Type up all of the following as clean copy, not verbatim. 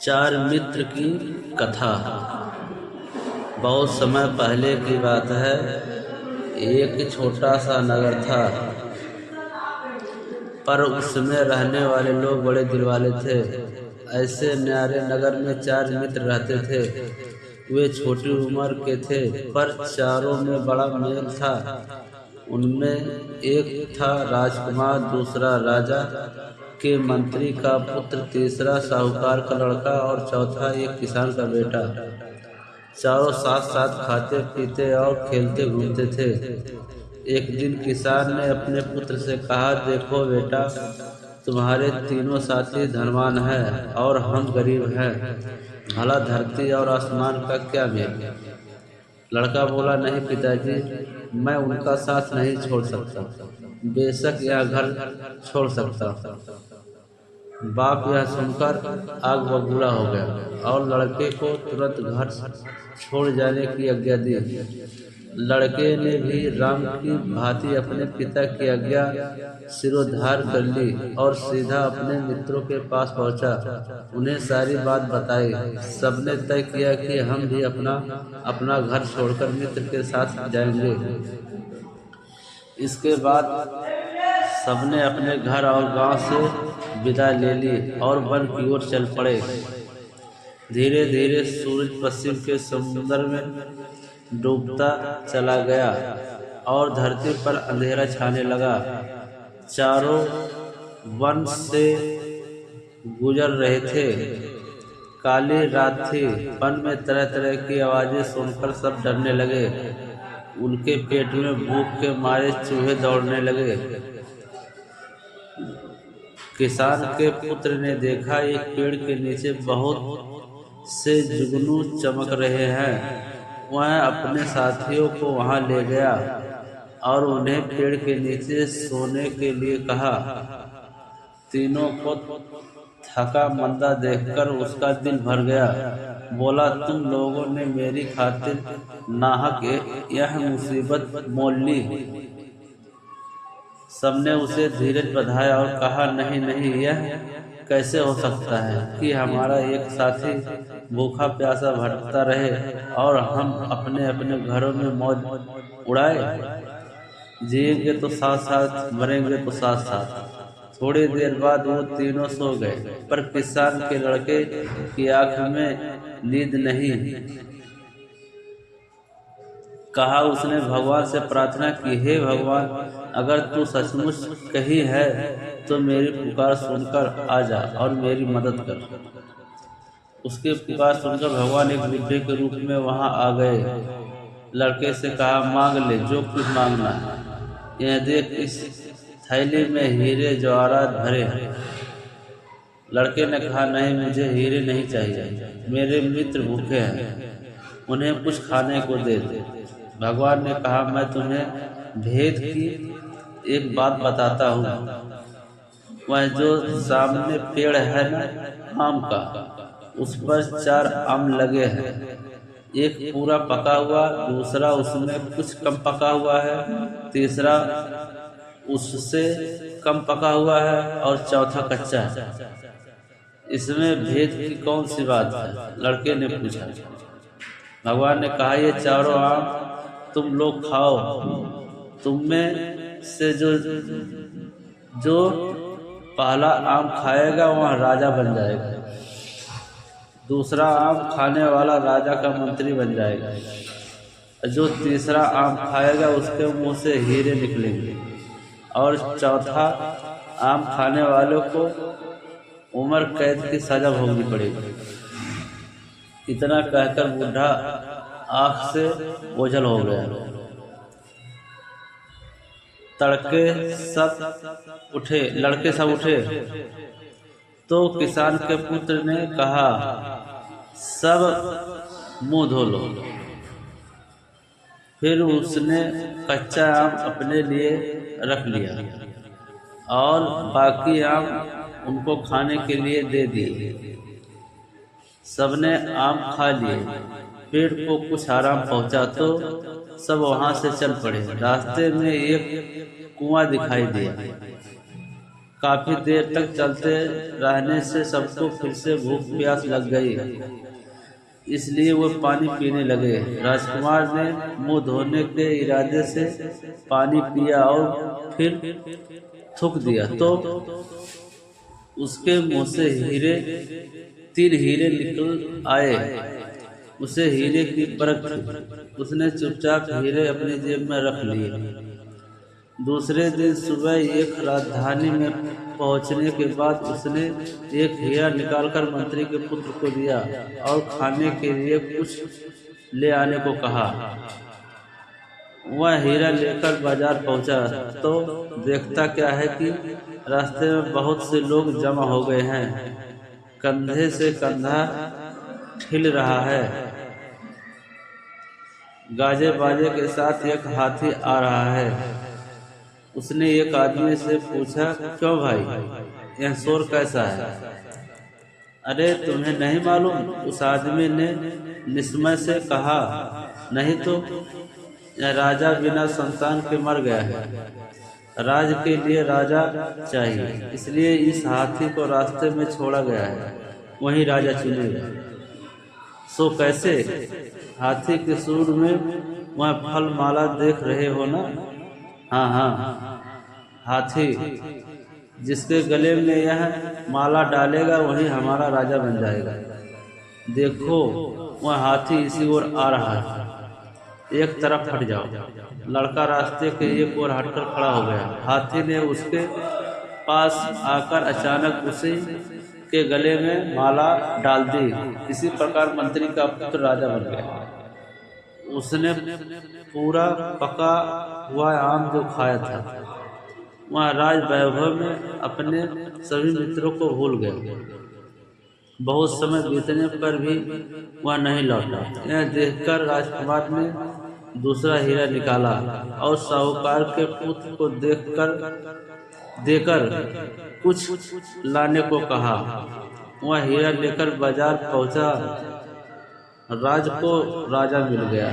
चार मित्र की कथा। बहुत समय पहले की बात है। एक छोटा सा नगर था, पर उसमें रहने वाले लोग बड़े दिलवाले थे। ऐसे न्यारे नगर में चार मित्र रहते थे। वे छोटी उम्र के थे, पर चारों में बड़ा मेल था। उनमें एक था राजकुमार, दूसरा राजा के मंत्री का पुत्र, तीसरा साहूकार का लड़का और चौथा एक किसान का बेटा। चारों साथ साथ खाते पीते और खेलते घूमते थे। एक दिन किसान ने अपने पुत्र से कहा, देखो बेटा, तुम्हारे तीनों साथी धनवान हैं और हम गरीब हैं। भला धरती और आसमान का क्या मेल। लड़का बोला, नहीं पिताजी, मैं उनका साथ नहीं छोड़ सकता। बेशक यह घर छोड़ सकता। बाप यह सुनकर आग बबूला हो गया और लड़के को तुरंत घर छोड़ जाने की आज्ञा दी। लड़के ने भी राम की भांति अपने पिता की आज्ञा सिरोधार कर ली और सीधा अपने मित्रों के पास पहुंचा। उन्हें सारी बात बताई। सबने तय किया कि हम भी अपना घर छोड़कर मित्र के साथ जाएंगे। इसके बाद सबने अपने घर और गांव से विदा ले ली और वन की ओर चल पड़े। धीरे धीरे सूरज पश्चिम के समुद्र में डूबता चला गया और धरती पर अंधेरा छाने लगा। चारों वन से गुजर रहे थे। काली रात थी। वन में तरह तरह की आवाजें सुनकर सब डरने लगे। उनके पेट में भूख के मारे चूहे दौड़ने लगे। किसान के पुत्र ने देखा, एक पेड़ के नीचे बहुत से जुगनू चमक रहे हैं। वह अपने साथियों को वहां ले गया और उन्हें पेड़ के नीचे सोने के लिए कहा। तीनों को थका मंदा देखकर उसका दिल भर गया। बोला, तुम लोगों ने मेरी खातिर नाहक यह मुसीबत मोल ली। सबने उसे धीरज बधाया और कहा, नहीं नहीं, यह कैसे हो सकता है कि हमारा एक साथी भूखा प्यासा भटकता रहे और हम अपने अपने घरों में मौज उड़ाए। जिएंगे तो साथ साथ, मरेंगे तो साथ साथ। थोड़ी देर बाद वो तीनों सो गए, पर किसान के लड़के की आंख में नींद नहीं। कहा उसने भगवान से प्रार्थना की, हे भगवान, अगर तू सचमुच कही है तो मेरी पुकार सुनकर आ जा और मेरी मदद कर। उसके पुकार सुनकर भगवान एक बुढ़े के रूप में वहां आ गए। लड़के से कहा, मांग ले जो कुछ मांगना है। यह देख, इस थैली में हीरे जवाहरात भरे हैं। लड़के ने कहा, नहीं, मुझे हीरे नहीं चाहिए। मेरे मित्र भूखे हैं, उन्हें कुछ खाने को दे दे। भगवान ने कहा, मैं तुम्हें भेद की एक बात बताता हूँ। वह जो सामने पेड़ है ना, आम का, उस पर 4 आम लगे हैं। एक पूरा पका हुआ, दूसरा उसमें कुछ कम पका हुआ है, तीसरा उससे कम पका हुआ है और चौथा कच्चा है। इसमें भेद की कौन सी बात है? लड़के ने पूछा। भगवान ने कहा, ये चारों आम तुम लोग खाओ। तुम में से जो पहला आम खाएगा वह राजा बन जाएगा। दूसरा आम खाने वाला राजा का मंत्री बन जाएगा। जो तीसरा आम खाएगा उसके मुंह से हीरे निकलेंगे और चौथा आम खाने वालों को उम्र कैद की सजा भोगनी पड़ेगी। इतना कहकर बूढ़ा आंख से ओझल हो गया। लड़के सब उठे तो किसान के पुत्र ने कहा, सब मुंह धो लो। फिर उसने कच्चा आम अपने लिए रख लिया और बाकी आम उनको खाने के लिए दे दिए। सबने आम खा लिए। पेड़ को कुछ आराम पहुंचा तो सब वहां से चल पड़े। रास्ते में एक कुआं दिखाई दिया। काफी देर तक चलते रहने से सबको फिर से भूख प्यास लग गई, इसलिए वो पानी पीने लगे। राजकुमार ने मुंह धोने के इरादे से पानी पिया और फिर थूक दिया तो उसके मुंह से 3 हीरे निकल आए। उसे हीरे की परख थी। उसने चुपचाप हीरे अपनी जेब में रख लिए। दूसरे दिन सुबह एक राजधानी में पहुंचने के बाद उसने एक हीरा निकालकर मंत्री के पुत्र को दिया और खाने के लिए कुछ ले आने को कहा। वह हीरा लेकर बाजार पहुंचा तो देखता क्या है कि रास्ते में बहुत से लोग जमा हो गए हैं। कंधे से कंधा हिल रहा है। गाजे बाजे के साथ एक हाथी आ रहा है। उसने एक आदमी से पूछा, क्यों भाई, यह शोर कैसा है? अरे तुम्हें नहीं मालूम? उस आदमी ने निस्मय से कहा, नहीं तो, यह राजा बिना संतान के मर गया है। राज के लिए राजा चाहिए, इसलिए इस हाथी को रास्ते में छोड़ा गया है, वही राजा चुनेगा। सो कैसे? हाथी के सूंड में वह फल माला देख रहे हो ना? हाँ, हाथी जिसके गले में यह माला डालेगा वही हमारा राजा बन जाएगा। देखो, वह हाथी इसी ओर आ रहा है, एक तरफ हट जाओ। लड़का रास्ते के एक ओर हटकर खड़ा हो गया। हाथी ने उसके पास आकर अचानक उसी के गले में माला डाल दी। इसी प्रकार मंत्री का पुत्र राजा बन गया। उसने पूरा पका हुआ आम जो खाया था, वह राज वैभव में अपने सभी मित्रों को भूल गया। बहुत समय बीतने पर भी वह नहीं लौटा। यह देखकर राजकुमार ने दूसरा हीरा निकाला और साहूकार के पुत्र को देकर कुछ लाने को कहा। वह हीरा लेकर बाजार पहुंचा। राज को राजा मिल गया,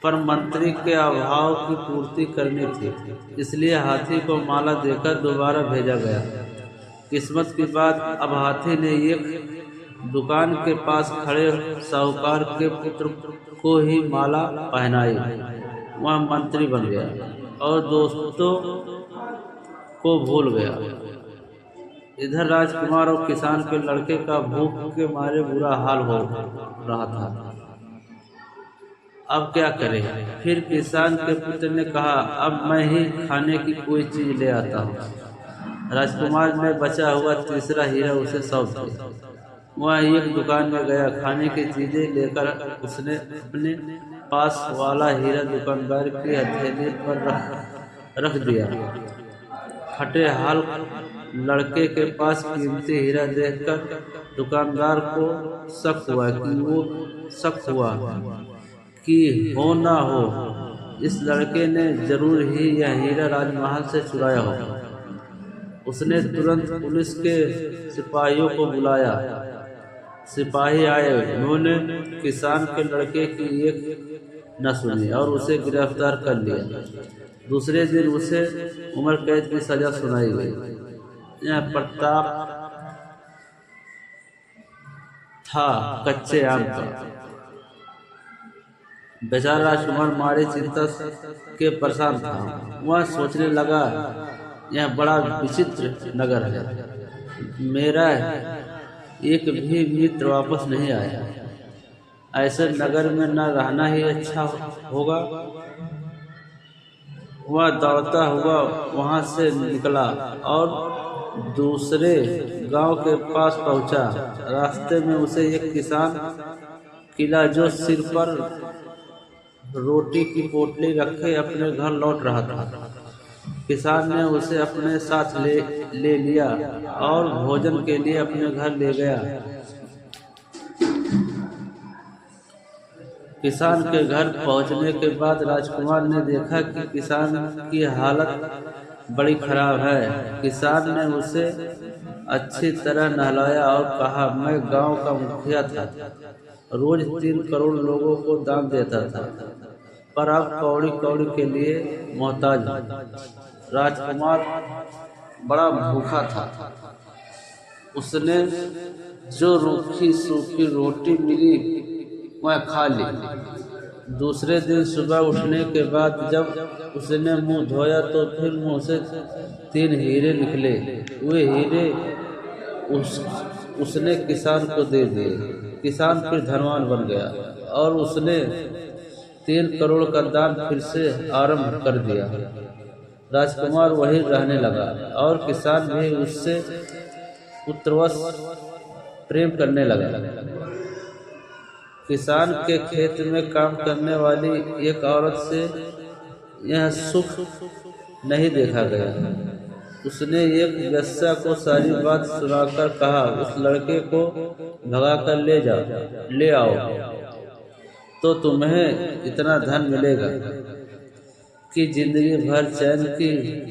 पर मंत्री के अभाव की पूर्ति करनी थी, इसलिए हाथी को माला देकर दोबारा भेजा गया। किस्मत की बात, अब हाथी ने एक दुकान के पास खड़े साहूकार के पुत्र को ही माला पहनाई। वह मंत्री बन गया और दोस्तों को भूल गया। इधर राजकुमार और किसान के लड़के का भूख के मारे बुरा हाल हो रहा था। अब क्या करें? फिर किसान के पुत्र ने कहा, अब मैं ही खाने की कोई चीज ले आता हूँ। राजकुमार ने बचा हुआ तीसरा हीरा उसे सौंप दिया। वह एक दुकान में गया। खाने की चीजें लेकर उसने अपने पास वाला हीरा दुकानदार की हथेली पर रख दिया। फटे हाल लड़के के पास कीमती हीरा देखकर दुकानदार को शक हुआ कि हो ना हो इस लड़के ने जरूर ही यह हीरा राजमहल से चुराया होगा। उसने तुरंत पुलिस के सिपाहियों को बुलाया। सिपाही आए। उन्होंने किसान के लड़के की एक न सुनी और उसे गिरफ्तार कर लिया। दूसरे दिन उसे उम्र कैद की सजा सुनाई गई। यह प्रताप था कच्चे आम का। बेचारा राजकुमार मारी चिंता के परेशान था। वह सोचने लगा, यह बड़ा विचित्र नगर है। मेरा एक भी मित्र वापस नहीं आया। ऐसे नगर में न रहना ही अच्छा होगा। वह दौड़ता हुआ वहां से निकला और दूसरे गांव के पास पहुंचा। रास्ते में उसे एक किसान किला जो सिर पर रोटी की पोटली रखे अपने घर लौट रहा था। किसान ने उसे अपने साथ ले लिया और भोजन के लिए अपने घर ले गया। किसान के घर पहुंचने के बाद राजकुमार ने देखा कि किसान की हालत बड़ी खराब है। किसान ने उसे अच्छी तरह नहलाया और कहा, मैं गांव का मुखिया था, रोज 3 करोड़ लोगों को दान देता था, पर अब कौड़ी कौड़ी के लिए मोहताज हूं। राजकुमार बड़ा भूखा था। उसने जो रूखी सूखी रोटी मिली वह खा ली। दूसरे दिन सुबह उठने के बाद जब उसने मुंह धोया तो फिर मुंह से 3 हीरे निकले। वे हीरे उसने किसान को दे दिए। किसान फिर धनवान बन गया और उसने 3 करोड़ का दान फिर से आरंभ कर दिया। राजकुमार वहीं रहने लगा और किसान भी उससे पुत्रवश प्रेम करने लगा। किसान के खेत में काम करने वाली एक औरत से यह सुख नहीं देखा गया। उसने एक वेश्या को सारी बात सुनाकर कहा, उस लड़के को भगाकर ले आओ तो तुम्हें इतना धन मिलेगा कि जिंदगी भर चैन की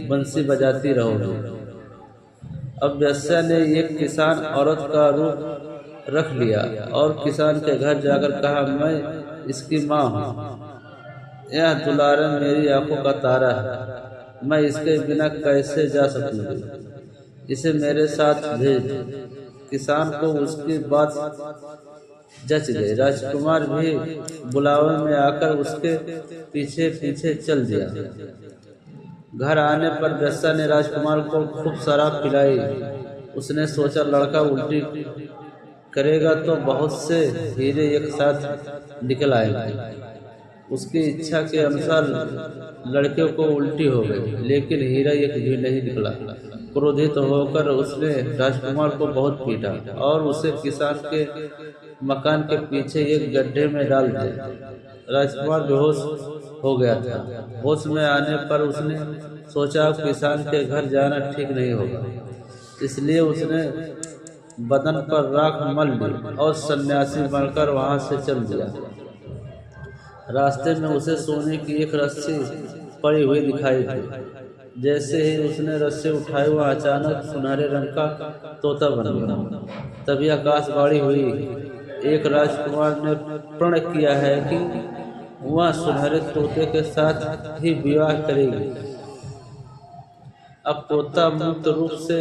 बंसी बजाती रहोगे। अब वेश्या ने एक किसान औरत का रूप रख लिया और किसान के घर जाकर कहा, मैं इसकी माँ हूँ। यह दुलारन मेरी आंखों का तारा है। मैं इसके बिना कैसे जा सकूंगी? इसे मेरे साथ भेज। किसान को उसकी बात जच गई। राजकुमार भी बुलावे में आकर उसके पीछे पीछे चल दिया। घर आने पर वेश्या ने राजकुमार को खूब शराब पिलाई। उसने सोचा लड़का उल्टी करेगा तो बहुत से हीरे एक साथ निकल आएंगे। उसकी इच्छा के अनुसार लड़के को उल्टी हो गई, लेकिन हीरा एक भी नहीं निकला। क्रोधित होकर उसने राजकुमार को बहुत पीटा और उसे किसान के मकान के पीछे एक गड्ढे में डाल दिया। राजकुमार बेहोश हो गया था। होश में आने पर उसने सोचा किसान के घर जाना ठीक नहीं होगा, इसलिए उसने बदन पर राख मल ली और सन्यासी बनकर वहां से चल दिया। रास्ते में उसे सोने की एक रस्सी पड़ी हुई दिखाई दी। जैसे ही उसने रस्सी उठाई वह अचानक सुनहरे रंग का तोता बन गया। तभी आकाशवाणी हुई, एक राजकुमार ने प्रण किया है कि वह सुनहरे तोते के साथ ही विवाह करेगी। अब तोता मुक्त रूप से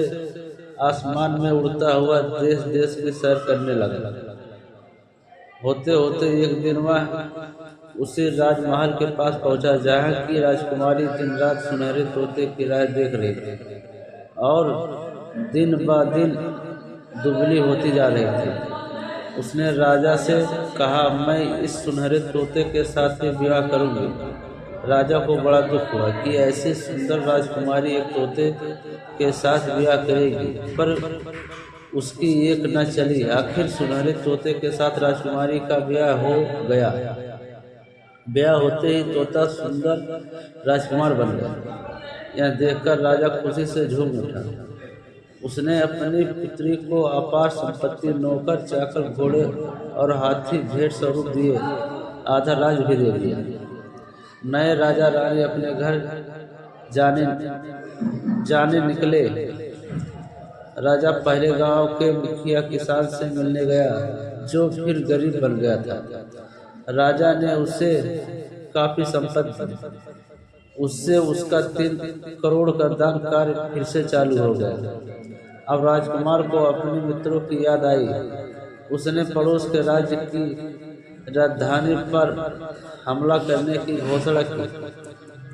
आसमान में उड़ता हुआ देश देश की सैर करने लगा। होते होते एक दिन वह उसी राजमहल के पास पहुंचा जहाँ की राजकुमारी दिन रात सुनहरे तोते की राह देख रही थी और दिन ब दिन दुबली होती जा रही थी। उसने राजा से कहा, मैं इस सुनहरे तोते के साथ ही विवाह करूंगी। राजा को बड़ा दुख हुआ कि ऐसी सुंदर राजकुमारी एक तोते के साथ विवाह करेगी, पर उसकी एक न चली। आखिर सुनहरे तोते के साथ राजकुमारी का ब्याह हो गया। ब्याह होते ही तोता सुंदर राजकुमार बन गया। यह देखकर राजा खुशी से झूम उठा। उसने अपनी पुत्री को अपार संपत्ति, नौकर चाकर, घोड़े और हाथी भेंट स्वरूप दिए। आधा राज भी दे दिया। नए राजा रानी अपने घर जाने निकले। राजा पहले गांव के मुखिया किसान से मिलने गया, जो फिर गरीब बन गया था। राजा ने उसे काफी संपत्ति दी। उससे उसका 3 करोड़ का दान कार्य फिर से चालू हो गया। अब राजकुमार को अपने मित्रों की याद आई। उसने पड़ोस के राज्य की राजधानी पर हमला करने की घोषणा की,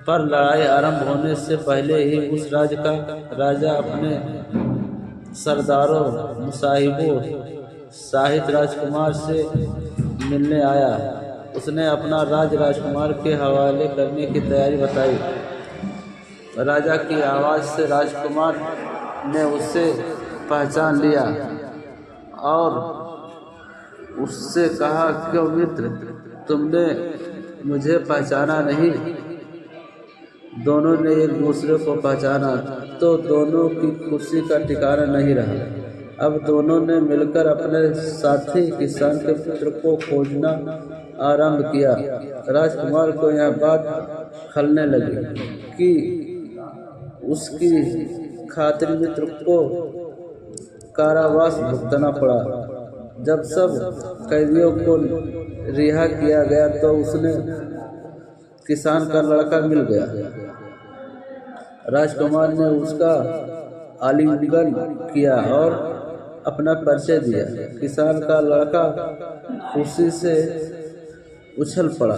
पर लड़ाई आरंभ होने से पहले ही उस राज्य का राजा अपने सरदारों, मुसाहिबों सहित राजकुमार से मिलने आया। उसने अपना राज राजकुमार के हवाले करने की तैयारी बताई। राजा की आवाज़ से राजकुमार ने उसे पहचान लिया और उससे कहा, क्यों मित्र, तुमने मुझे पहचाना नहीं? दोनों ने एक दूसरे को पहचाना तो दोनों की खुशी का ठिकाना नहीं रहा। अब दोनों ने मिलकर अपने साथी किसान के पुत्र को खोजना आरंभ किया। राजकुमार को यह बात खलने लगी कि उसकी खातिर मित्र को कारावास भुगतना पड़ा। जब सब कैदियों को रिहा किया गया तो उसने किसान का लड़का मिल गया। राजकुमार ने उसका आलिंगन किया और अपना परिचय दिया। किसान का लड़का खुशी से उछल पड़ा।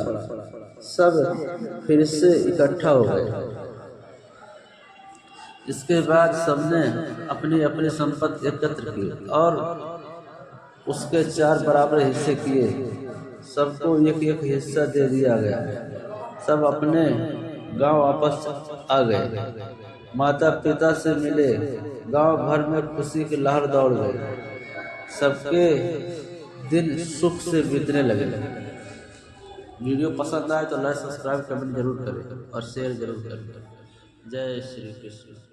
सब फिर से इकट्ठा हो गए। इसके बाद सबने अपनी अपनी संपत्ति एकत्र की और उसके 4 बराबर हिस्से किए। सबको एक एक हिस्सा दे दिया गया। सब अपने गांव वापस आ गए। माता पिता से मिले। गांव भर में खुशी की लहर दौड़ गई। सबके दिन सुख से बीतने लगे। वीडियो पसंद आए तो लाइक सब्सक्राइब कमेंट जरूर करें और शेयर जरूर करें। जय श्री कृष्ण।